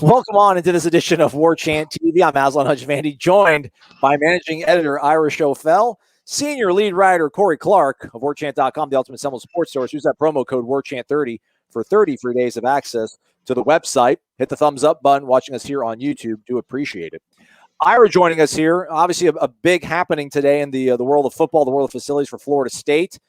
Welcome on into this edition of Warchant TV. I'm Aslan Hajvandi, joined by managing editor Irish O'Fell, senior lead writer Corey Clark of Warchant.com, the ultimate Seminoles sports source. Use that promo code Warchant30 for 30 free days of access to the website. Hit the thumbs up button watching us here on YouTube. Do appreciate it. Ira joining us here. Obviously, a big happening today in the world of football, the world of facilities for Florida State.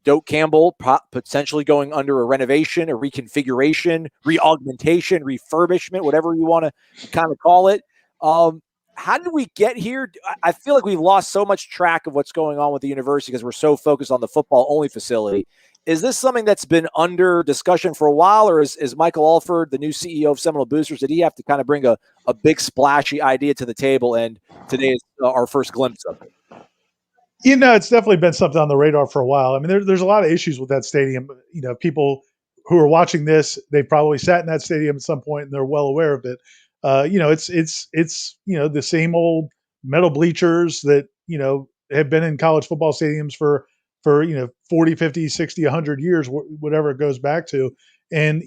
Doak Campbell potentially going under a renovation, a reconfiguration, reaugmentation, refurbishment, whatever you want to kind of call it. How did we get here? I feel like we've lost so much track of what's going on with the university because we're so focused on the football-only facility. Is this something that's been under discussion for a while, or is Michael Alford, the new CEO of Seminole Boosters, did he have to kind of bring a big splashy idea to the table, and today is our first glimpse of it? It's definitely been something on the radar for a while. I mean, there's a lot of issues with that stadium. People who are watching this, they probably sat in that stadium at some point and they're well aware of it. It's the same old metal bleachers that, have been in college football stadiums for 40, 50, 60, 100 years, whatever it goes back to. And,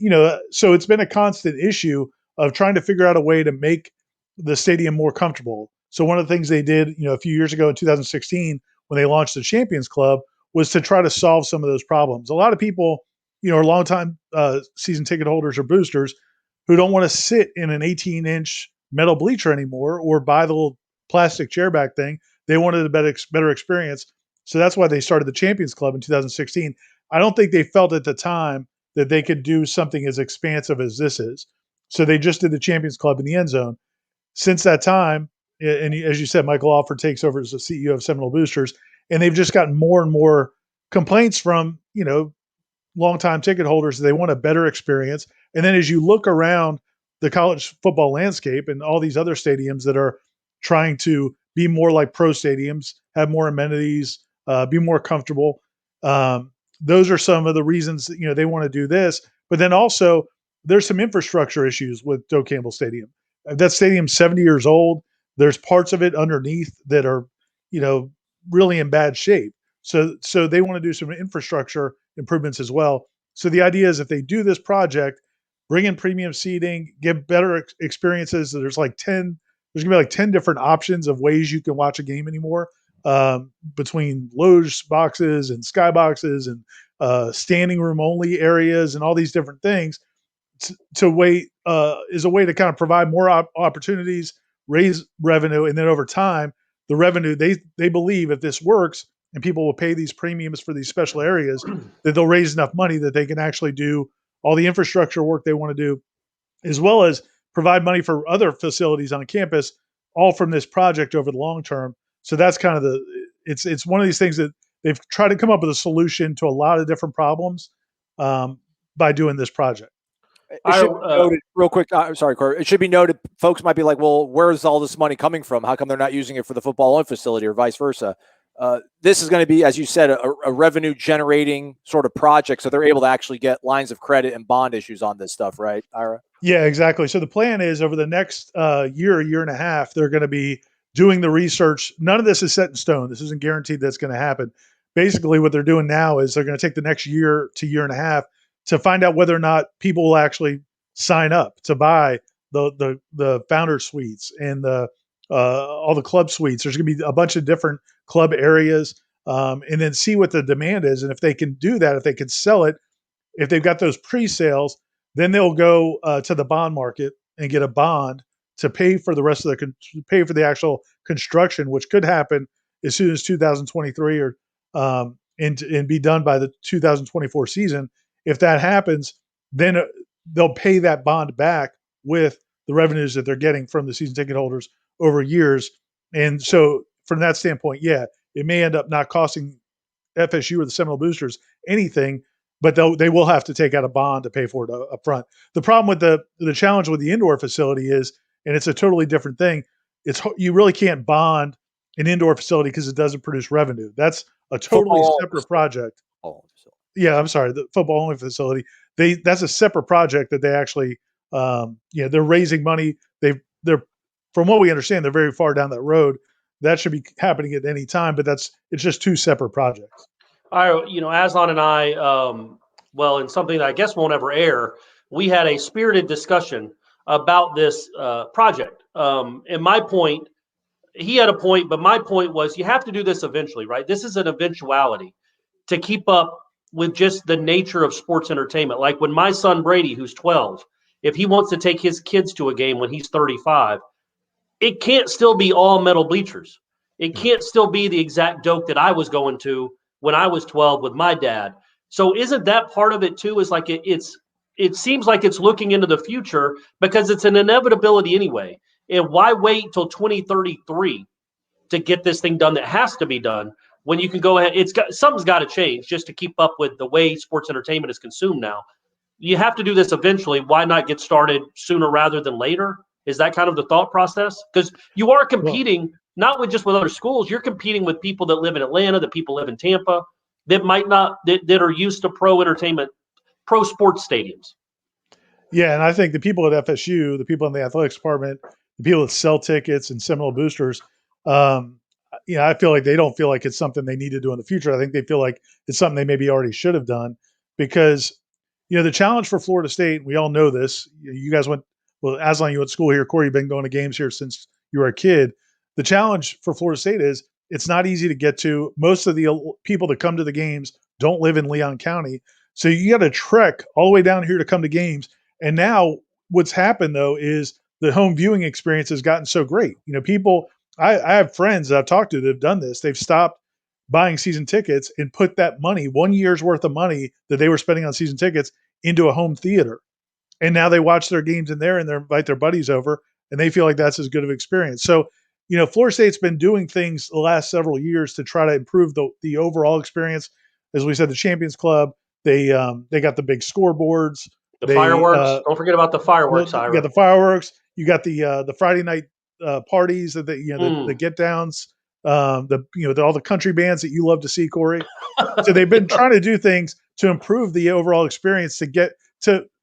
so it's been a constant issue of trying to figure out a way to make the stadium more comfortable. So one of the things they did, a few years ago in 2016, when they launched the Champions Club, was to try to solve some of those problems. A lot of people, are longtime season ticket holders or boosters who don't want to sit in an 18-inch metal bleacher anymore or buy the little plastic chair back thing. They wanted a better experience. So that's why they started the Champions Club in 2016. I don't think they felt at the time that they could do something as expansive as this is. So they just did the Champions Club in the end zone. Since that time, and as you said, Michael Alford takes over as the CEO of Seminole Boosters, and they've just gotten more and more complaints from, longtime ticket holders. They want a better experience. And then as you look around the college football landscape and all these other stadiums that are trying to be more like pro stadiums, have more amenities, be more comfortable, those are some of the reasons they want to do this. But then also there's some infrastructure issues with Doak Campbell Stadium. That stadium's 70 years old. There's parts of it underneath that are, really in bad shape. So they want to do some infrastructure improvements as well. So the idea is if they do this project, bring in premium seating, give better experiences. There's going to be like 10 different options of ways you can watch a game anymore, between loge boxes and sky boxes and standing room only areas and all these different things is a way to kind of provide more opportunities, raise revenue, and then over time, the revenue they believe if this works and people will pay these premiums for these special areas, that they'll raise enough money that they can actually do all the infrastructure work they want to do, as well as provide money for other facilities on campus, all from this project over the long term. So that's kind of it's one of these things that they've tried to come up with a solution to a lot of different problems by doing this project. It should be noted real quick. I'm sorry, Corey. It should be noted. Folks might be like, "Well, where's all this money coming from? How come they're not using it for the football-only facility, or vice versa?" This is going to be, as you said, a revenue-generating sort of project, so they're able to actually get lines of credit and bond issues on this stuff, right, Ira? Yeah, exactly. So the plan is over the next year and a half, they're going to be doing the research. None of this is set in stone. This isn't guaranteed that's going to happen. Basically, what they're doing now is they're going to take the next year to year and a half to find out whether or not people will actually sign up to buy the founder suites and all the club suites. There's going to be a bunch of different club areas, and then see what the demand is. And if they can do that, if they can sell it, if they've got those pre-sales, then they'll go to the bond market and get a bond to pay for the rest of pay for the actual construction, which could happen as soon as 2023 or and be done by the 2024 season. If that happens, then they'll pay that bond back with the revenues that they're getting from the season ticket holders over years. And so from that standpoint, yeah, it may end up not costing FSU or the Seminole Boosters anything, but they will have to take out a bond to pay for it up front. The problem with the challenge with the indoor facility is, and it's a totally different thing, you really can't bond an indoor facility because it doesn't produce revenue. That's a totally separate project. Yeah, I'm sorry, the football only facility. That's a separate project that they actually, they're raising money. They're from what we understand, they're very far down that road. That should be happening at any time, but it's just two separate projects. Aslan and I, well, in something that I guess won't ever air, we had a spirited discussion about this project. And my point, he had a point, but my point was you have to do this eventually, right? This is an eventuality to keep up with just the nature of sports entertainment. Like when my son Brady, who's 12, if he wants to take his kids to a game when he's 35, it can't still be all metal bleachers. It can't still be the exact Doak that I was going to when I was 12 with my dad. So isn't that part of it too? Is like it seems like it's looking into the future because it's an inevitability anyway. And why wait till 2033 to get this thing done that has to be done when you can go ahead? Something's got to change just to keep up with the way sports entertainment is consumed now. You have to do this eventually. Why not get started sooner rather than later? Is that kind of the thought process? Because you are competing not with just with other schools. You're competing with people that live in Atlanta, that people live in Tampa, that might not that are used to pro entertainment, pro sports stadiums. Yeah, and I think the people at FSU, the people in the athletics department, the people that sell tickets and Seminole boosters, I feel like they don't feel like it's something they need to do in the future. I think they feel like it's something they maybe already should have done because, the challenge for Florida State, we all know this. You guys went, well, Aslan, you went to school here. Corey, you've been going to games here since you were a kid. The challenge for Florida State is it's not easy to get to. Most of the people that come to the games don't live in Leon County. So you got to trek all the way down here to come to games. And now what's happened though is the home viewing experience has gotten so great. People, I have friends that I've talked to that have done this. They've stopped buying season tickets and put that money, 1 year's worth of money that they were spending on season tickets, into a home theater. And now they watch their games in there and they invite their buddies over and they feel like that's as good of an experience. So, Florida State's been doing things the last several years to try to improve the overall experience. As we said, the Champions Club, they got the big scoreboards. Fireworks. Don't forget about the fireworks, You Ira. got the fireworks. You got the Friday night parties, the get downs, all the country bands that you love to see, Corey. So they've been trying to do things to improve the overall experience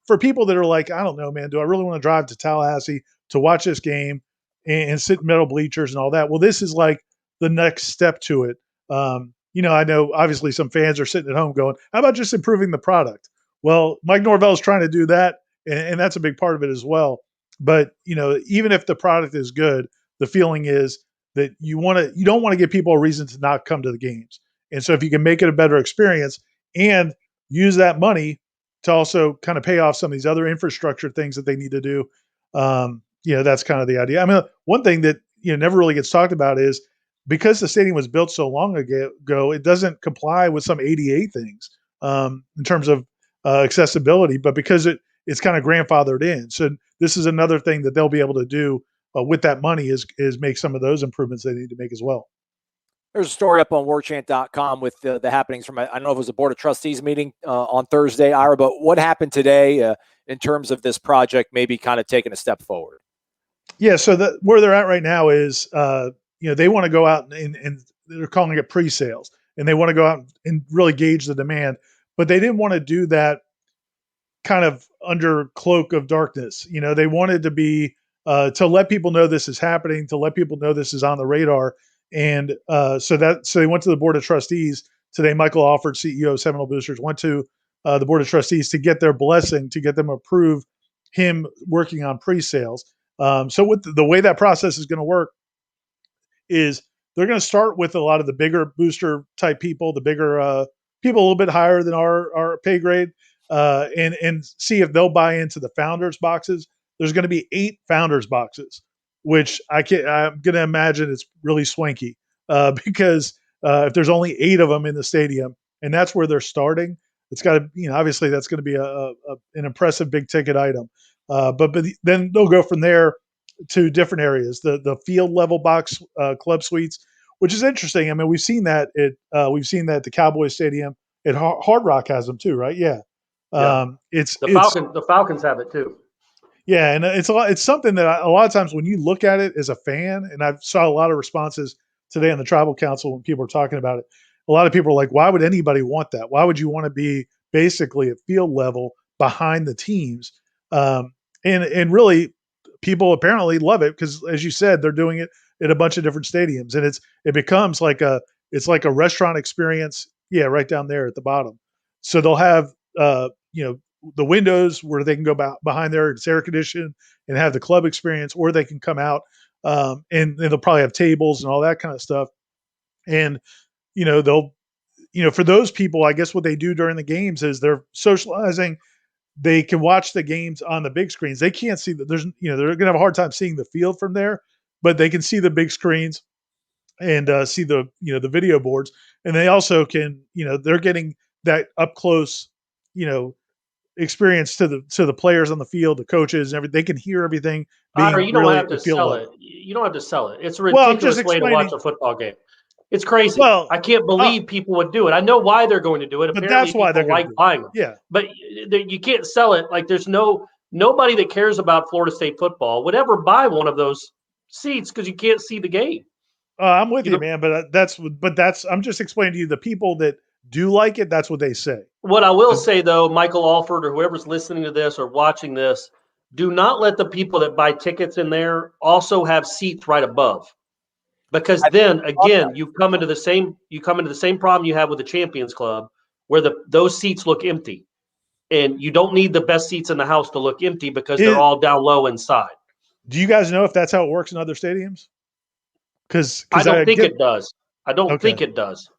for people that are like, I don't know, man, do I really want to drive to Tallahassee to watch this game and sit in metal bleachers and all that? Well, this is like the next step to it. I know obviously some fans are sitting at home going, how about just improving the product? Well, Mike Norvell is trying to do that, and that's a big part of it as well. But even if the product is good, the feeling is that you don't want to give people a reason to not come to the games. And so if you can make it a better experience and use that money to also kind of pay off some of these other infrastructure things that they need to do, that's kind of the idea. I mean, one thing that never really gets talked about is because the stadium was built so long ago, it doesn't comply with some ADA things in terms of accessibility, but because it's kind of grandfathered in. So this is another thing that they'll be able to do with that money is make some of those improvements they need to make as well. There's a story up on warchant.com with the happenings from, I don't know if it was a Board of Trustees meeting on Thursday, Ira, but what happened today in terms of this project maybe kind of taking a step forward? Yeah, so where they're at right now is, they want to go out and they're calling it pre-sales, and they want to go out and really gauge the demand, but they didn't want to do that kind of under cloak of darkness. They wanted to be to let people know this is happening, to let people know this is on the radar. And so they went to the Board of Trustees today. Michael Alford, CEO of Seminole Boosters, went to the Board of Trustees to get their blessing, to get them approve him working on pre-sales. So with the way that process is going to work is they're going to start with a lot of the bigger booster type people, the bigger people a little bit higher than our pay grade, and see if they'll buy into the founders boxes. There's going to be 8 founders boxes, which I'm going to imagine it's really swanky because if there's only 8 of them in the stadium, and that's where they're starting, it's got to, obviously that's going to be an impressive big ticket item. But then they'll go from there to different areas, the field level box club suites, which is interesting. I mean, we've seen that at the Cowboys Stadium. At Hard Rock has them too, right? Yeah. The Falcons have it too. Yeah, and it's something that a lot of times when you look at it as a fan, and I saw a lot of responses today on the Tribal Council when people were talking about it. A lot of people are like, "Why would anybody want that? Why would you want to be basically at field level behind the teams?" And really, people apparently love it because, as you said, they're doing it at a bunch of different stadiums, and it becomes like a restaurant experience. Yeah, right down there at the bottom. So they'll have the windows where they can go behind there, it's air conditioned and have the club experience, or they can come out and they'll probably have tables and all that kind of stuff. And they'll for those people, I guess what they do during the games is they're socializing. They can watch the games on the big screens. They can't see that they're going to have a hard time seeing the field from there, but they can see the big screens and see the the video boards, and they also can they're getting that up close experience to the players on the field, the coaches, and everything. They can hear everything Ira, being you don't really have at the to field sell level. it. You don't have to sell it. It's a Well, I'm just ridiculous way to watch explaining. a football game. It's crazy. Well, I can't believe people would do it. I know why they're going to do it. but Apparently, that's why they're people going like to do it. buying them. Yeah, But you can't sell it. Like there's nobody that cares about Florida State football would ever buy one of those seats because you can't see the game. I'm with you, man. But that's I'm just explaining to you the people that do like it. That's what they say. What I will say though, Michael Alford or whoever's listening to this or watching this, do not let the people that buy tickets in there also have seats right above. Because then again, you come into the same problem you have with the Champions Club, where those seats look empty, and you don't need the best seats in the house to look empty because they're all down low inside. Do you guys know if that's how it works in other stadiums? Because I don't think it does. I don't think it does.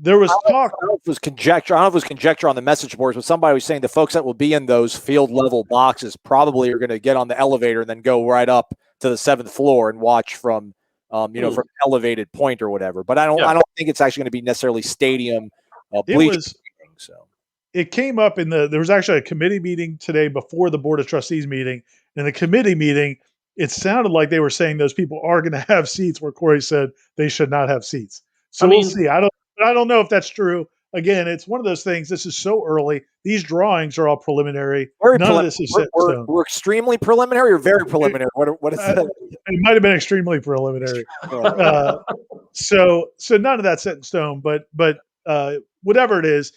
There was talk. I don't know if it was conjecture. I don't know if it was conjecture on the message boards, but somebody was saying the folks that will be in those field level boxes probably are going to get on the elevator and then go right up to the 7th floor and watch from from an elevated point or whatever. But I don't think it's actually going to be necessarily stadium bleachers. So it came up there was actually a committee meeting today before the Board of Trustees meeting. In the committee meeting, it sounded like they were saying those people are going to have seats where Corey said they should not have seats. So we'll see. I don't know if that's true. Again, it's one of those things. This is so early. These drawings are all preliminary. None of this is set in stone. We're extremely preliminary or very preliminary. What is that? It might have been extremely preliminary. So none of that's set in stone. But whatever it is,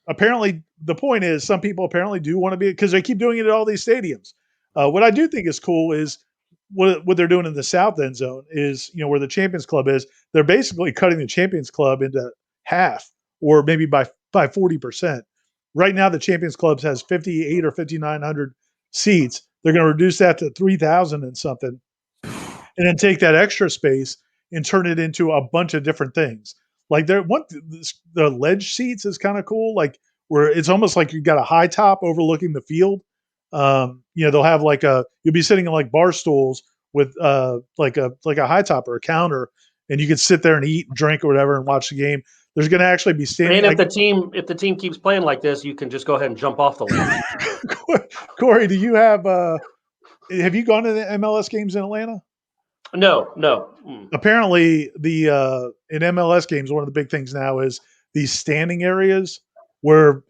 apparently the point is some people apparently do want to be, because they keep doing it at all these stadiums. What I do think is cool is what they're doing in the South End Zone is, where the Champions Club is. They're basically cutting the Champions Club into half, or maybe by 40%. Right now, the Champions Club has 58 or 5,900 seats. They're going to reduce that to 3,000 and something, and then take that extra space and turn it into a bunch of different things. Like the ledge seats is kind of cool, like where it's almost like you've got a high top overlooking the field. They'll have you'll be sitting on like bar stools with like a high top or a counter, and you can sit there and eat and drink or whatever and watch the game. There's going to actually be standing. And if the team keeps playing like this, you can just go ahead and jump off the ledge. Corey, do you have you gone to the MLS games in Atlanta? No. Apparently, in MLS games, one of the big things now is these standing areas where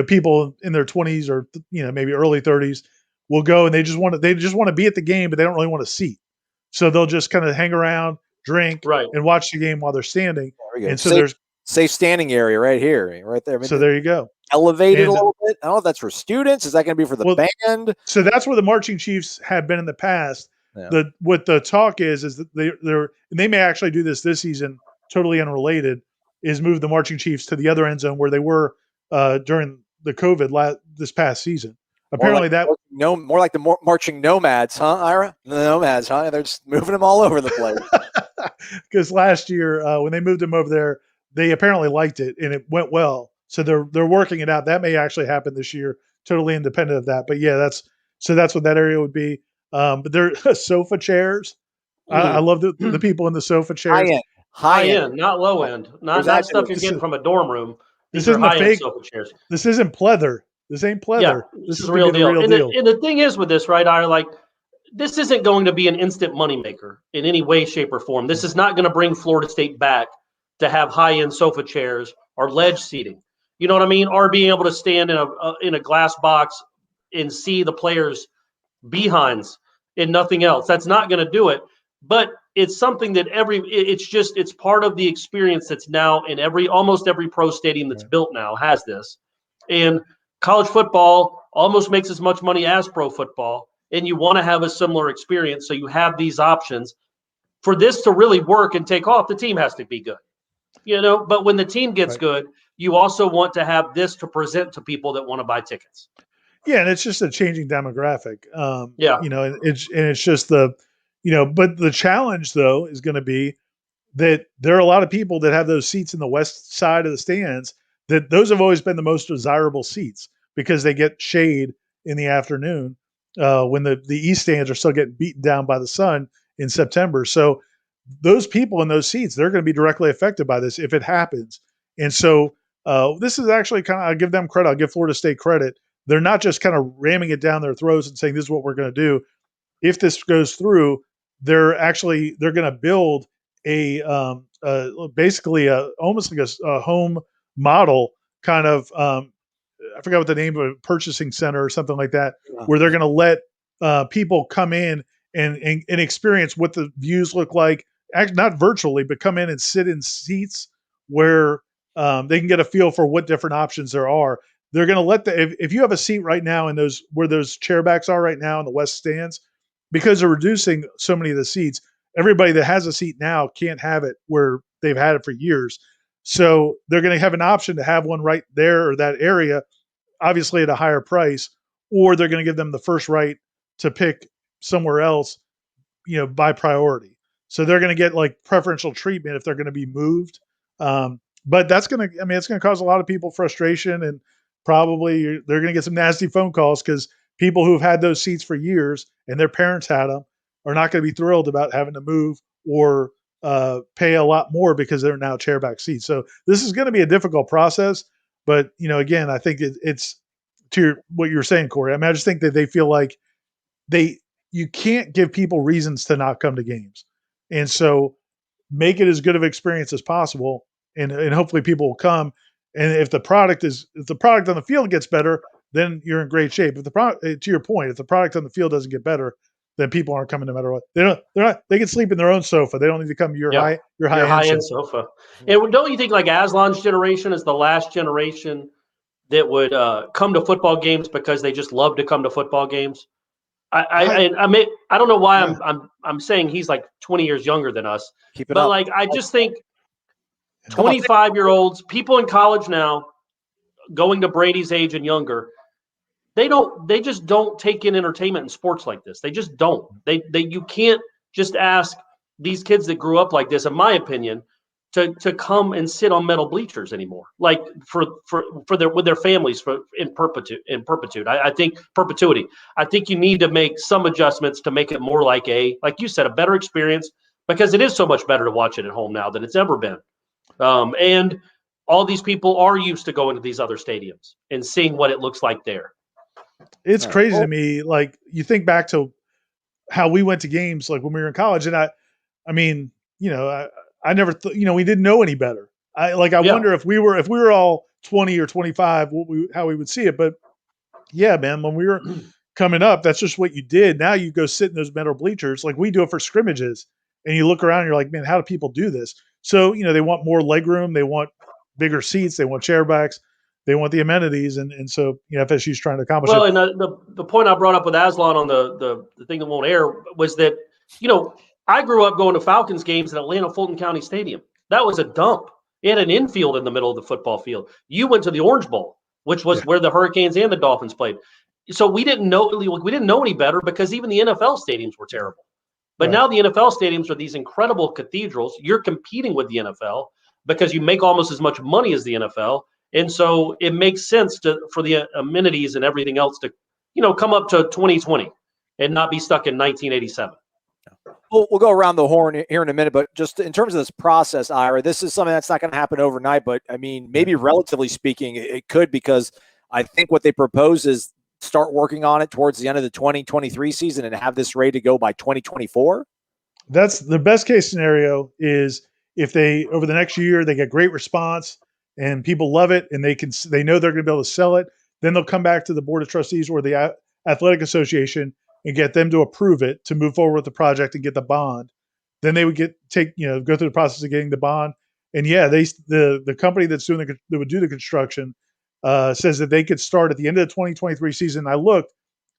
people in their 20s or maybe early 30s will go, and they just want to be at the game, but they don't really want a seat. So they'll just kind of hang around, drink, and watch the game while they're standing. And so there's safe standing area right here, right there. So there you go. Elevated a little bit. I don't know if that's for students. Is that going to be for the band? So that's where the marching chiefs have been in the past. Yeah. What the talk is that they may actually do this season, totally unrelated, is move the marching chiefs to the other end zone where they were during the COVID this past season. Apparently more like the marching nomads, huh, Ira? The nomads, huh? They're just moving them all over the place. Because last year when they moved them over there, they apparently liked it and it went well. So they're working it out. That may actually happen this year, totally independent of that. But yeah, that's what that area would be. But they're sofa chairs. I love the people in the sofa chairs. High end, not low end. Not stuff you're getting from a dorm room. This isn't a fake sofa chairs. This isn't pleather. This ain't pleather. Yeah, this is the real deal. And the thing is with this, right, Ira, this isn't going to be an instant moneymaker in any way, shape, or form. This is not going to bring Florida State back to have high-end sofa chairs or ledge seating. You know what I mean? Or being able to stand in a glass box and see the players' behinds and nothing else. That's not going to do it. But it's something that it's part of the experience that's now in almost every pro stadium that's built now has this. And college football almost makes as much money as pro football. And you want to have a similar experience. So you have these options. For this to really work and take off, the team has to be good. But when the team gets good, you also want to have this to present to people that want to buy tickets. Yeah, and it's just a changing demographic. Yeah. And it's just but the challenge though is going to be that there are a lot of people that have those seats in the west side of the stands, that those have always been the most desirable seats because they get shade in the afternoon, when the east stands are still getting beaten down by the sun in September. So those people in those seats, they're going to be directly affected by this if it happens. And so this is actually kind of, I'll give them credit. I'll give Florida State credit. They're not just kind of ramming it down their throats and saying this is what we're going to do. If this goes through, they're going to build basically almost like a home model kind of, I forgot what the name of a purchasing center or something like that, where they're going to let people come in and experience what the views look like, not virtually, but come in and sit in seats where they can get a feel for what different options there are. They're going to let if you have a seat right now in those where those chairbacks are right now in the west stands, because they're reducing so many of the seats, everybody that has a seat now can't have it where they've had it for years. So they're going to have an option to have one right there or that area, obviously at a higher price, or they're going to give them the first right to pick somewhere else, by priority. So they're going to get like preferential treatment if they're going to be moved. But that's going to, it's going to cause a lot of people frustration, and probably they're going to get some nasty phone calls because people who have had those seats for years and their parents had them are not going to be thrilled about having to move or pay a lot more because they're now chairback seats. So this is going to be a difficult process. But again, I think it's to what you're saying, Corey. I just think that they feel like you can't give people reasons to not come to games, and so make it as good of an experience as possible, and hopefully people will come. And if the product on the field gets better, then you're in great shape. If the product, to your point, if the product on the field doesn't get better, then people aren't coming no matter what. They can sleep in their own sofa. They don't need to come to your high end sofa. And don't you think like Aslan's generation is the last generation that would come to football games because they just love to come to football games? I don't know why I'm saying he's like 20 years younger than us. Keep it up. Like I just think 25-year-olds, people in college now, going to Brady's age and younger, they just don't take in entertainment in sports like this. They just don't. You can't just ask these kids that grew up like this, in my opinion, to come and sit on metal bleachers anymore, like with their families in perpetuity. I think perpetuity. I think you need to make some adjustments to make it more like you said, a better experience, because it is so much better to watch it at home now than it's ever been. And all these people are used to going to these other stadiums and seeing what it looks like there. It's crazy to me. Like, you think back to how we went to games, like when we were in college, and I never thought, we didn't know any better. I wonder if we were all 20 or 25, how we would see it. But yeah, man, when we were coming up, that's just what you did. Now you go sit in those metal bleachers, like we do it for scrimmages, and you look around and you're like, man, how do people do this? So, they want more leg room. They want bigger seats. They want chairbacks. They want the amenities. And so, FSU's trying to accomplish it. And the point I brought up with Aslan on the thing that won't air was that, I grew up going to Falcons games at Atlanta Fulton County Stadium. That was a dump. It had an infield in the middle of the football field. You went to the Orange Bowl, which was where the Hurricanes and the Dolphins played. So we didn't know any better, because even the NFL stadiums were terrible. But now the NFL stadiums are these incredible cathedrals. You're competing with the NFL because you make almost as much money as the NFL. And so it makes sense for the amenities and everything else to, come up to 2020 and not be stuck in 1987. We'll go around the horn here in a minute, but just in terms of this process, Ira, this is something that's not going to happen overnight, but maybe relatively speaking, it could, because I think what they propose is start working on it towards the end of the 2023 season and have this ready to go by 2024. That's the best case scenario, is if they, over the next year, they get great response and people love it and they know they're going to be able to sell it. Then they'll come back to the board of trustees or the athletic association and get them to approve it to move forward with the project and get the bond. Then they would go through the process of getting the bond. And the company that would do the construction says that they could start at the end of the 2023 season. I looked,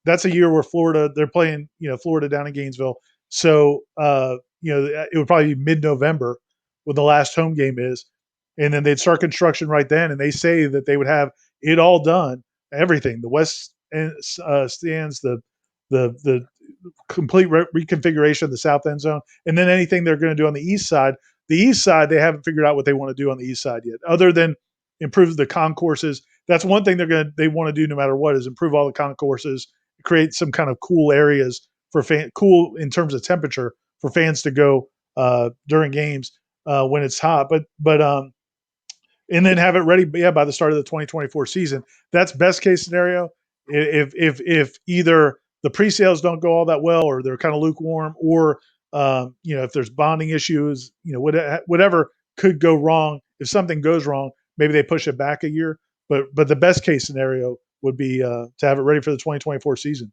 that's a year where they're playing, Florida down in Gainesville. So, it would probably be mid-November when the last home game is. And then they'd start construction right then. And they say that they would have it all done, everything, the west stands, the complete reconfiguration of the south end zone, and then anything they're going to do on the east side. The east side, they haven't figured out what they want to do on the east side yet, other than improve the concourses. That's one thing they want to do no matter what, is improve all the concourses, create some kind of cool areas for cool in terms of temperature for fans to go during games when it's hot. But and then have it ready, by the start of the 2024 season. That's best case scenario. If either the pre-sales don't go all that well, or they're kind of lukewarm, or if there's bonding issues, whatever could go wrong. If something goes wrong, maybe they push it back a year. But the best case scenario would be to have it ready for the 2024 season.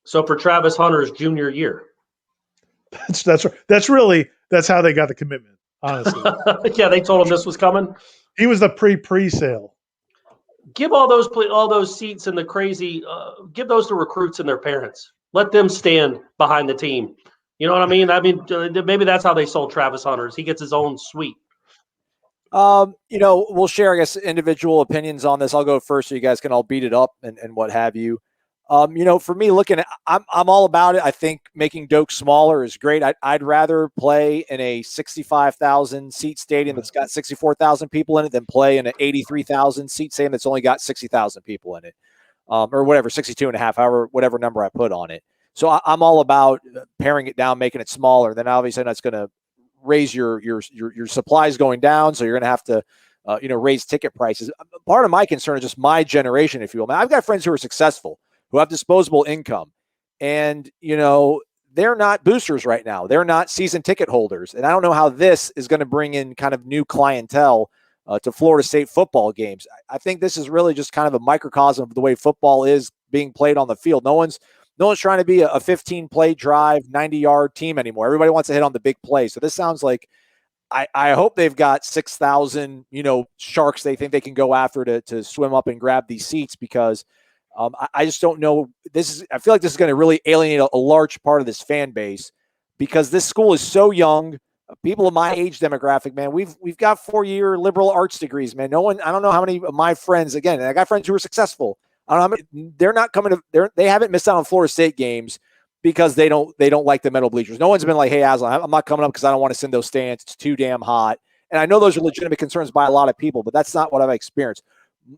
So for Travis Hunter's junior year. That's how they got the commitment, honestly. Yeah, they told him this was coming. He was the pre-sale. Give all those seats and the crazy. Give those to recruits and their parents. Let them stand behind the team. You know what I mean? Maybe that's how they sold Travis Hunter's. He gets his own suite. We'll share, I guess, individual opinions on this. I'll go first, so you guys can all beat it up and what have you. For me, I'm all about it. I think making Doak smaller is great. I'd rather play in a 65,000 seat stadium that's got 64,000 people in it than play in an 83,000 seat stadium that's only got 60,000 people in it, or whatever, 62 and a half, whatever number I put on it. So I'm all about paring it down, making it smaller. Then obviously that's going to raise your supplies going down, so you're going to have to raise ticket prices. Part of my concern is just my generation, if you will. I've got friends who are successful, who have disposable income, and they're not boosters right now. They're not season ticket holders, and I don't know how this is going to bring in kind of new clientele to Florida State football games. I think this is really just kind of a microcosm of the way football is being played on the field. No one's trying to be a 15-play drive, 90-yard team anymore. Everybody wants to hit on the big play. So this sounds like I hope they've got 6,000 sharks they think they can go after to swim up and grab these seats, because I just don't know. I feel like this is going to really alienate a large part of this fan base, because this school is so young. People of my age demographic, man, we've got 4-year liberal arts degrees, man. I don't know how many of my friends, again, I got friends who are successful. I don't know how many, they're not coming to, they haven't missed out on Florida State games because they don't like the metal bleachers. No one's been like, hey, Aslan, I'm not coming up because I don't want to send those stands. It's too damn hot. And I know those are legitimate concerns by a lot of people, but that's not what I've experienced.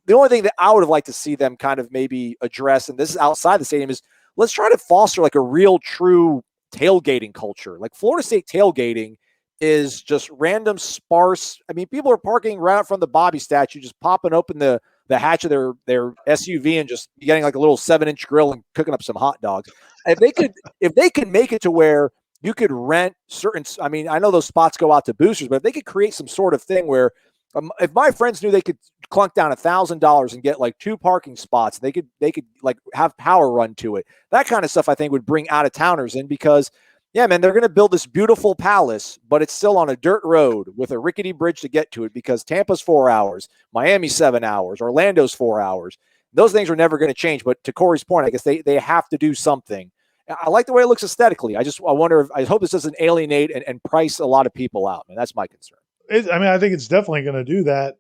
The only thing that I would have liked to see them kind of maybe address, and this is outside the stadium, is let's try to foster like a real true tailgating culture. Like Florida State tailgating is just random, sparse. I mean, people are parking right out from the Bobby statue, just popping open the hatch of their SUV and just getting like a little 7-inch grill and cooking up some hot dogs. If they could make it to where you could rent certain, I mean, I know those spots go out to boosters, but if they could create some sort of thing where if my friends knew they could clunk down $1,000 and get like 2 parking spots, they could like have power run to it. That kind of stuff I think would bring out of towners in, because yeah, man, they're going to build this beautiful palace, but it's still on a dirt road with a rickety bridge to get to it, because Tampa's 4 hours, Miami's 7 hours, Orlando's 4 hours. Those things are never going to change. But to Corey's point, I guess they have to do something. I like the way it looks aesthetically. I hope this doesn't alienate and price a lot of people out, man. That's my concern. I think it's definitely going to do that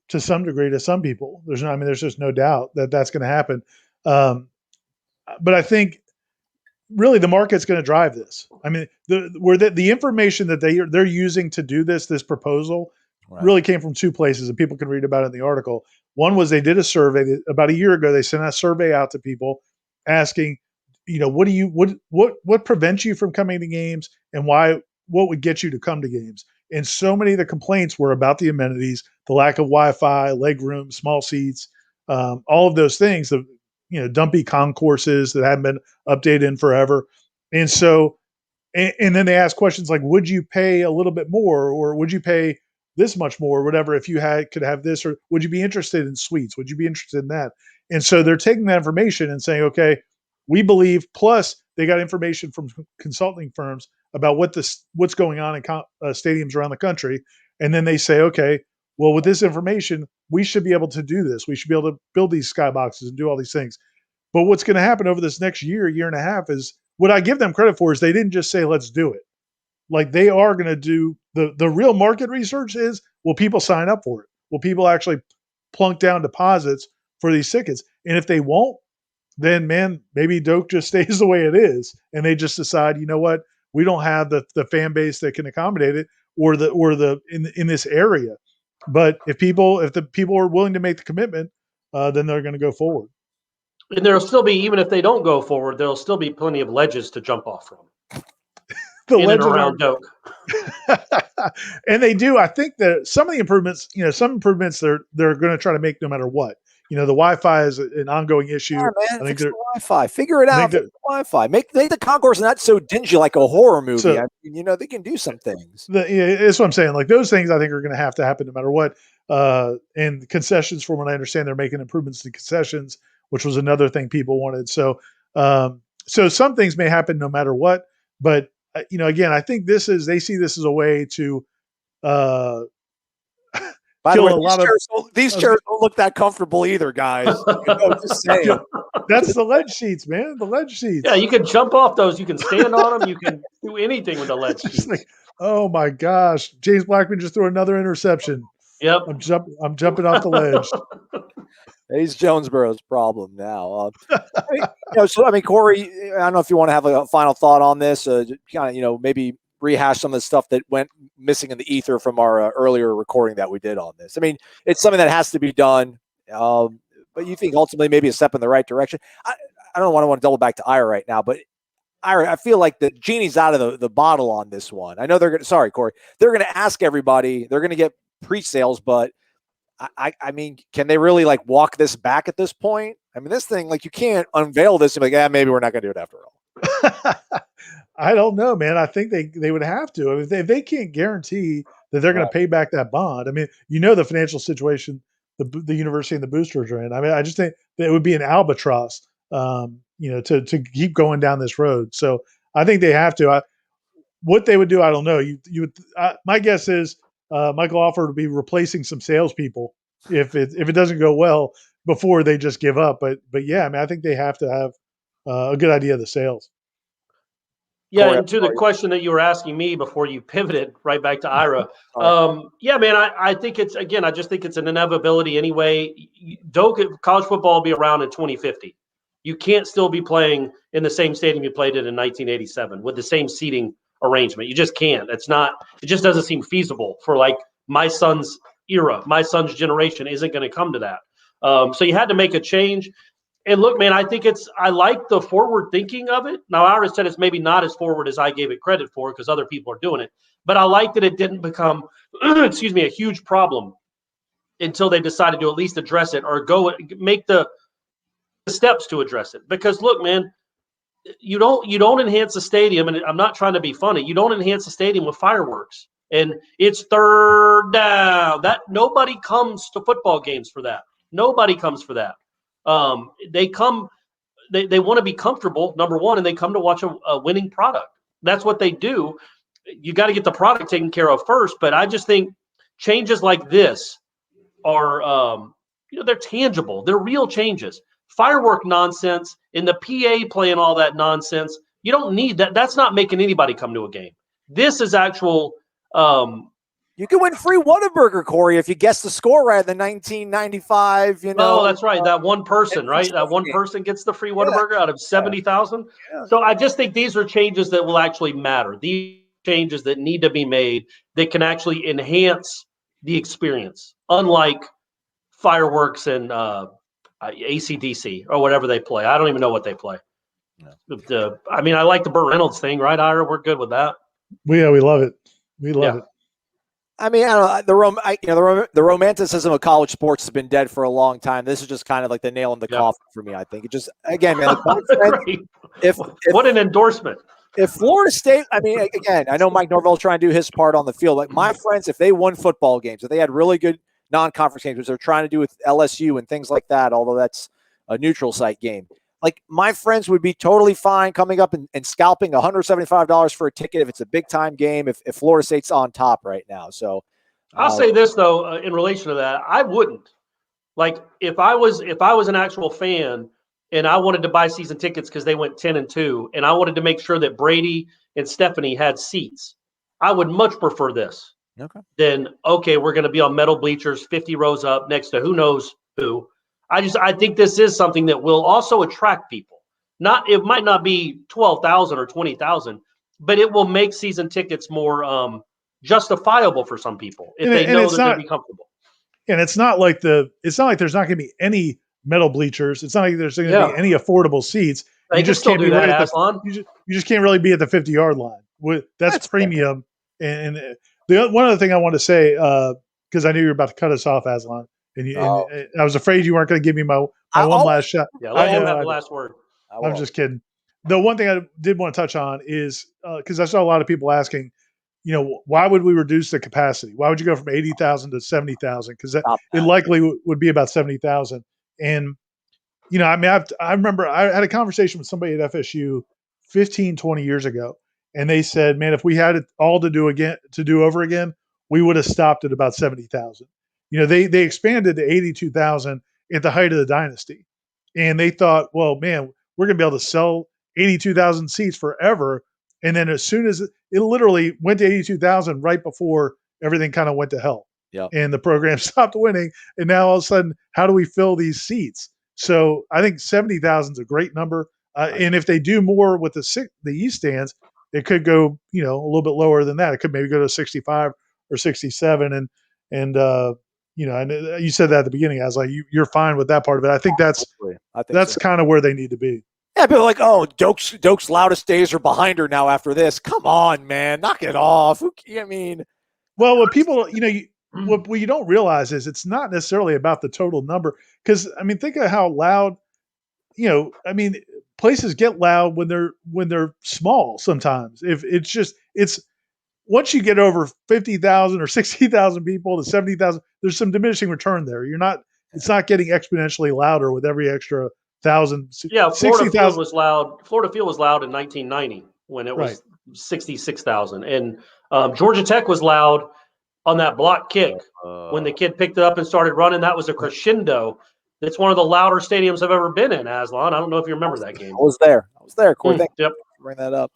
to some degree to some people. There's just no doubt that that's going to happen. But I think really the market's going to drive this. I mean, the information that they're using to do this proposal really came from 2 places, and people can read about it in the article. One was they did a survey about a year ago. They sent a survey out to people asking, what prevents you from coming to games, and what would get you to come to games? And so many of the complaints were about the amenities, the lack of Wi-Fi, leg room, small seats, all of those things. Dumpy concourses that haven't been updated in forever. And so, and then they ask questions like, would you pay a little bit more, or would you pay this much more, or whatever, if you could have this, or would you be interested in suites? Would you be interested in that? And so they're taking that information and saying, okay, we believe, plus they got information from consulting firms about what's going on in stadiums around the country. And then they say, okay, well, with this information, we should be able to do this. We should be able to build these skyboxes and do all these things. But what's going to happen over this next year and a half is, what I give them credit for is they didn't just say, let's do it. Like, they are going to do the real market research is, will people sign up for it? Will people actually plunk down deposits for these tickets? And if they won't, then man, maybe Doak just stays the way it is, and they just decide, you know what, we don't have the fan base that can accommodate it, or the in this area. But if the people are willing to make the commitment, then they're going to go forward. And there'll still be, even if they don't go forward, there'll still be plenty of ledges to jump off from. In and around Doak. And they do. I think that some of the improvements, some improvements they're going to try to make no matter what. The Wi-Fi is an ongoing issue. Yeah, man, I think fix the Wi-Fi. Figure it out. Fix the Wi-Fi. Make the concourse not so dingy like a horror movie. So, they can do some things. That's what I'm saying. Like those things, I think are going to happen no matter what. And concessions, from what I understand, they're making improvements to concessions, which was another thing people wanted. So, so some things may happen no matter what. But again, I think they see this as a way to by the way, these chairs don't look that comfortable either, guys. Just saying. That's the ledge sheets, man. The ledge sheets. Yeah, you can jump off those. You can stand on them. You can do anything with the ledge sheets. Like, oh my gosh, James Blackman just threw another interception. Yep, I'm jumping off the ledge. He's Jonesboro's problem now. Corey, I don't know if you want to have a final thought on this. Kind of, maybe rehash some of the stuff that went missing in the ether from our earlier recording that we did on this. I mean, it's something that has to be done, but you think ultimately maybe a step in the right direction. I don't want to double back to Ira right now, but Ira, I feel like the genie's out of the bottle on this one. I know sorry, Corey, they're going to ask everybody, they're going to get pre-sales, but I mean, can they really walk this back at this point? I mean, this thing, you can't unveil this and be like, maybe we're not going to do it after all. I don't know, man. I think they would have to. I mean, if they can't guarantee that they're going to pay back that bond. I mean, the financial situation the university and the boosters are in. I mean, I just think that it would be an albatross, to keep going down this road. So I think they have to. What they would do, I don't know. My guess is Michael Alford would be replacing some salespeople if it doesn't go well before they just give up. But yeah, I mean, I think they have to have a good idea of the sales. Yeah, and to the question that you were asking me before you pivoted right back to Ira, yeah, man, I think I just think it's an inevitability anyway. Doak college football will be around in 2050. You can't still be playing in the same stadium you played in 1987 with the same seating arrangement. You just can't. It just doesn't seem feasible for my son's era. My son's generation isn't going to come to that. So you had to make a change. And look, man, I like the forward thinking of it. Now, Ira said it's maybe not as forward as I gave it credit for because other people are doing it. But I like that it didn't become, a huge problem until they decided to at least address it or make the steps to address it. Because look, man, you don't enhance the stadium, and I'm not trying to be funny. You don't enhance the stadium with fireworks, and it's third down. That nobody comes to football games for that. Nobody comes for that. They want to be comfortable, number one, and they come to watch a winning product. That's what they do. You got to get the product taken care of first. But I just think changes like this are, they're tangible. They're real changes. Firework nonsense and the PA playing all that nonsense. You don't need that. That's not making anybody come to a game. This is actual. You can win free Whataburger, Corey, if you guess the score right in the 1995. Oh, that's right. That one person, right? That one person gets the free Whataburger out of 70,000. Yeah. So I just think these are changes that will actually matter. These changes that need to be made that can actually enhance the experience, unlike fireworks and AC/DC or whatever they play. I don't even know what they play. Yeah. I like the Burt Reynolds thing, right, Ira? We're good with that. We love it. We love it. I mean, I don't know. The romanticism of college sports has been dead for a long time. This is just kind of like the nail in the coffin for me. I think it just, again, man. What an endorsement! If Florida State, I mean, again, I know Mike Norvell trying to do his part on the field. Like my friends, if they won football games, if they had really good non-conference games, which they're trying to do with LSU and things like that, although that's a neutral site game. Like my friends would be totally fine coming up and scalping $175 for a ticket if it's a big time game, if Florida State's on top right now. So I'll say this though, in relation to that, I wouldn't. Like if I was an actual fan and I wanted to buy season tickets because they went 10-2, and I wanted to make sure that Brady and Stephanie had seats, I would much prefer this. Okay. Then we're going to be on metal bleachers, 50 rows up next to who knows who. I think this is something that will also attract people. It might not be 12,000 or 20,000, but it will make season tickets more justifiable for some people if they know that they'll be comfortable. And it's not like there's not going to be any metal bleachers. It's not like there's going to be any affordable seats. You just can't be right at Aslan. You just can't really be at the 50-yard line. That's premium. And one other thing I want to say, because I knew you were about to cut us off, Aslan, and I was afraid you weren't going to give me my one last shot. Yeah, let him have the last word. I'm just kidding. The one thing I did want to touch on is because I saw a lot of people asking, why would we reduce the capacity? Why would you go from 80,000 to 70,000? Because it likely would be about 70,000. And, I remember I had a conversation with somebody at FSU 15, 20 years ago, and they said, man, if we had it all to do over again, we would have stopped at about 70,000. They expanded to 82,000 at the height of the dynasty. And they thought, well, man, we're going to be able to sell 82,000 seats forever. And then as soon as it literally went to 82,000 right before everything kind of went to hell. Yeah. And the program stopped winning. And now all of a sudden, how do we fill these seats? So I think 70,000 is a great number. And if they do more with the East stands, it could go, a little bit lower than that. It could maybe go to 65 or 67. And you said that at the beginning. I was like, you're fine with that part of it. I think that's kind of where they need to be. Yeah, people are like, oh, Doak's loudest days are behind her now after this. Come on, man. Knock it off. Well, what people, what you don't realize is it's not necessarily about the total number. Because, think of how loud, places get loud when they're small sometimes. If it's once you get over 50,000 or 60,000 people to 70,000, there's some diminishing return there. It's not getting exponentially louder with every extra 1,000. Yeah, Florida Field was loud. Florida Field was loud in 1990 when it was 66,000, and Georgia Tech was loud on that block kick when the kid picked it up and started running. That was a crescendo. It's one of the louder stadiums I've ever been in, Aslan. I don't know if you remember that game. I was there, Corey. Thank you for bringing that up.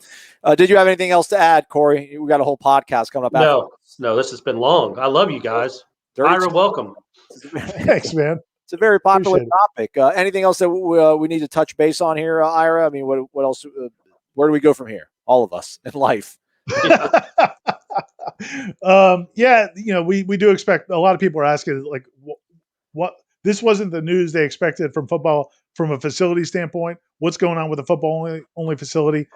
Did you have anything else to add, Corey? We got a whole podcast coming up. No, this has been long. I love you guys. Ira, welcome. Thanks, man. It's a very popular topic. Anything else that we need to touch base on here, Ira? What else? Where do we go from here? All of us in life. We do expect a lot of people are asking like, what? This wasn't the news they expected from football from a facility standpoint. What's going on with the football only facility?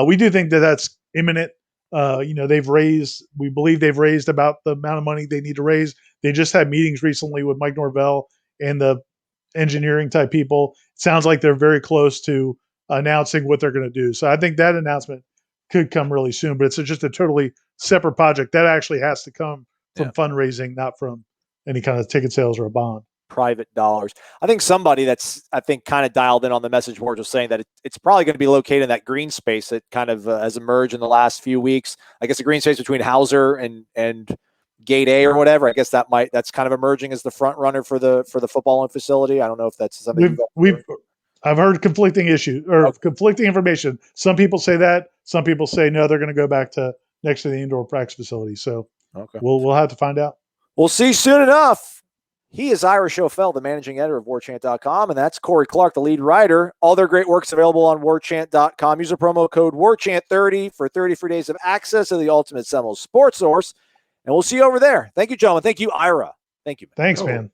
We do think that that's imminent. We believe they've raised about the amount of money they need to raise. They just had meetings recently with Mike Norvell and the engineering type people. It sounds like they're very close to announcing what they're going to do. So I think that announcement could come really soon, but it's just a totally separate project that actually has to come from fundraising, not from any kind of ticket sales or a bond. Private dollars. I think somebody that's kind of dialed in on the message board was saying that it's probably going to be located in that green space that kind of has emerged in the last few weeks. I guess the green space between Hauser and Gate A or whatever. I guess that's kind of emerging as the front runner for the football and facility. I don't know if that's something I've heard conflicting conflicting information. Some people say that. Some people say no, they're going to go back to next to the indoor practice facility. So we'll have to find out. We'll see soon enough. He is Ira Schofel, the managing editor of Warchant.com, and that's Corey Clark, the lead writer. All their great work's available on Warchant.com. Use the promo code Warchant30 for 30 free days of access to the ultimate Seminoles sports source, and we'll see you over there. Thank you, gentlemen. Thank you, Ira. Thank you, man. Thanks, man.